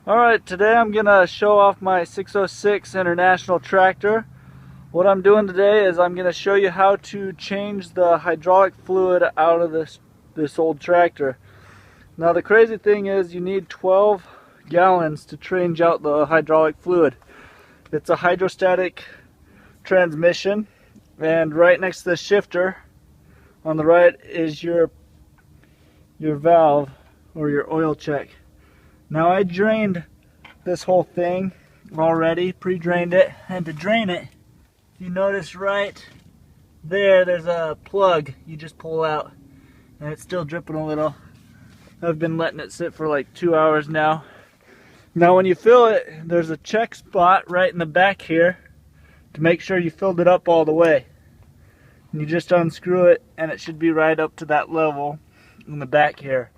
Alright, today I'm going to show off my 606 International tractor. What I'm doing today is I'm going to show you how to change the hydraulic fluid out of this old tractor. Now the crazy thing is you need 12 gallons to change out the hydraulic fluid. It's a hydrostatic transmission, and right next to the shifter on the right is your valve or your oil check. Now I drained this whole thing already, pre-drained it, and to drain it, if you notice right there's a plug you just pull out, and it's still dripping a little. I've been letting it sit for like 2 hours now. Now when you fill it, there's a check spot right in the back here to make sure you filled it up all the way. And you just unscrew it and it should be right up to that level in the back here.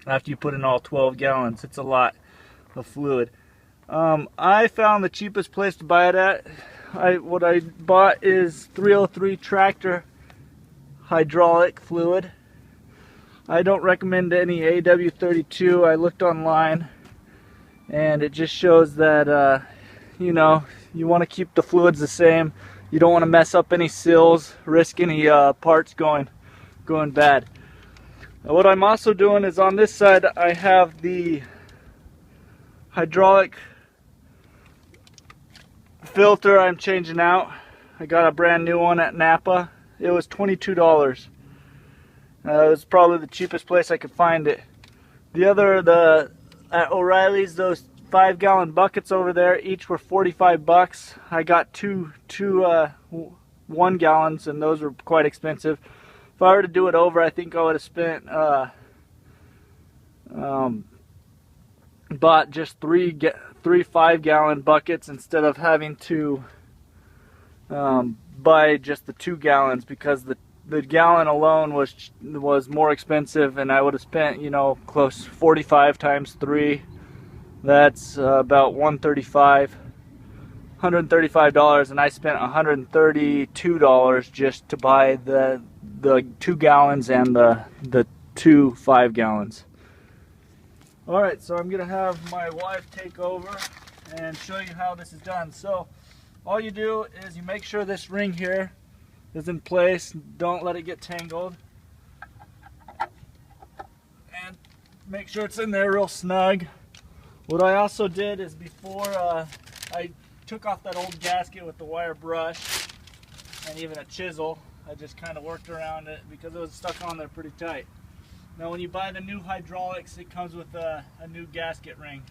After you put in all 12 gallons, it's a lot of fluid. I found the cheapest place to buy it at. What I bought is 303 tractor hydraulic fluid. I don't recommend any AW32. I looked online and it just shows that you know, you want to keep the fluids the same. You don't want to mess up any seals, risk any parts going bad. What I'm also doing is on this side I have the hydraulic filter I'm changing out. I got a brand new one at Napa. It was $22. It was probably the cheapest place I could find it. At O'Reilly's, those 5-gallon buckets over there, each were 45 bucks. I got two 1 gallons, and those were quite expensive. If I were to do it over, I think I would have spent bought just three 5-gallon buckets instead of having to buy just the 2 gallons, because the gallon alone was more expensive, and I would have spent, you know, close 45 times 3. That's about $135, and I spent $132 just to buy the 2 gallons and the 2 5-gallons. Alright, so I'm gonna have my wife take over and show you how this is done. So all you do is you make sure this ring here is in place. Don't let it get tangled, and make sure it's in there real snug. What I also did is before I took off that old gasket with the wire brush and even a chisel, I just kind of worked around it because it was stuck on there pretty tight. Now when you buy the new hydraulics, it comes with a new gasket ring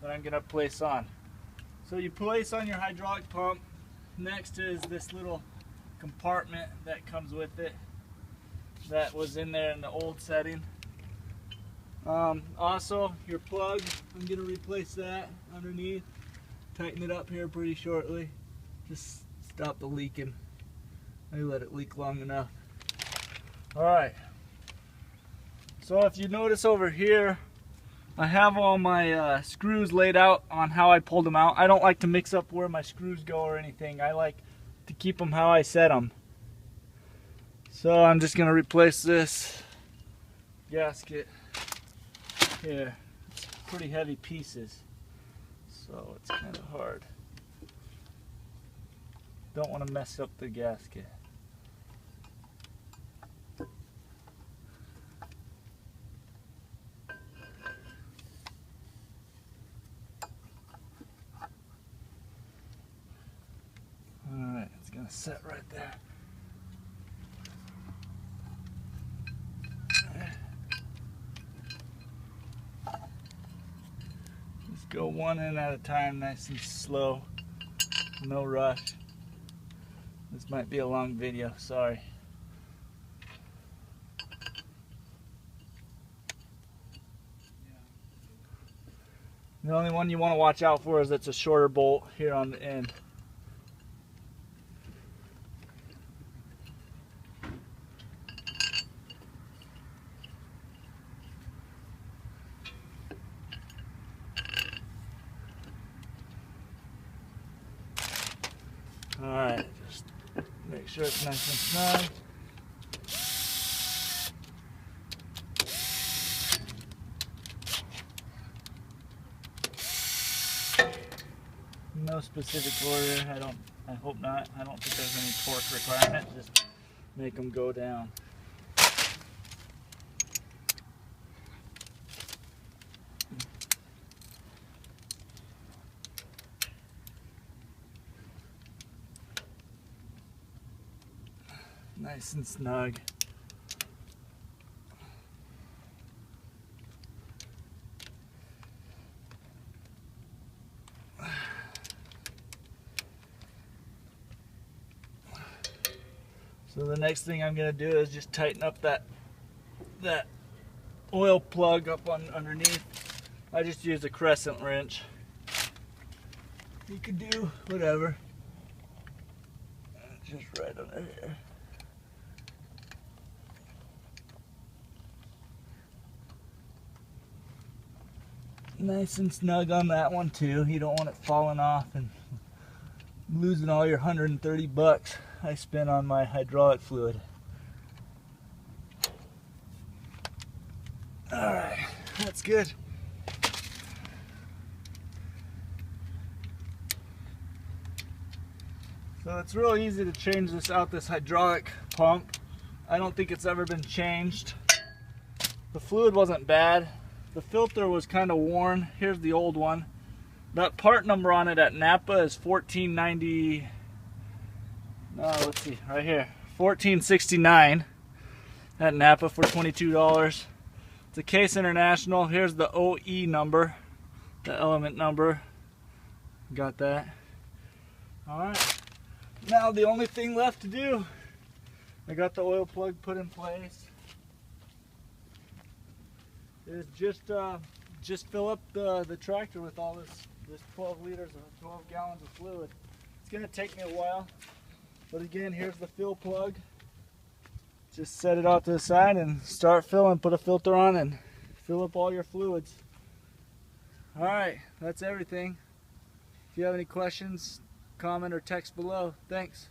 that I'm going to place on. So you place on your hydraulic pump. Next is this little compartment that comes with it that was in there in the old setting. Also your plug, I'm going to replace that underneath. Tighten it up here pretty shortly. Just stop the leaking. I let it leak long enough. Alright. So if you notice over here, I have all my screws laid out on how I pulled them out. I don't like to mix up where my screws go or anything. I like to keep them how I set them. So I'm just going to replace this gasket here. It's pretty heavy pieces, so it's kind of hard. Don't want to mess up the gasket. Alright, it's going to set right there. Just go one in at a time, nice and slow. No rush. This might be a long video, sorry. The only one you want to watch out for is it's a shorter bolt here on the end. Alright, just make sure it's nice and snug. No specific order. I hope not. I don't think there's any torque requirement. Just make them go down. Nice and snug. So the next thing I'm going to do is just tighten up that oil plug up underneath. I just use a crescent wrench. You could do whatever. Just right under here. Nice and snug on that one too. You don't want it falling off and losing all your 130 bucks I spent on my hydraulic fluid. Alright, that's good. So it's real easy to change this hydraulic pump. I don't think it's ever been changed. The fluid wasn't bad. The filter was kind of worn. Here's the old one. That part number on it at Napa is 1490. No, let's see, right here, 1469 at Napa for $22. It's a Case International. Here's the OE number, the element number. Got that. All right. Now the only thing left to do, I got the oil plug put in place, is just fill up the tractor with all this 12 liters or 12 gallons of fluid. It's gonna take me a while, but again, here's the fill plug. Just set it off to the side and start filling, put a filter on and fill up all your fluids. All right, that's everything. If you have any questions, comment or text below. Thanks.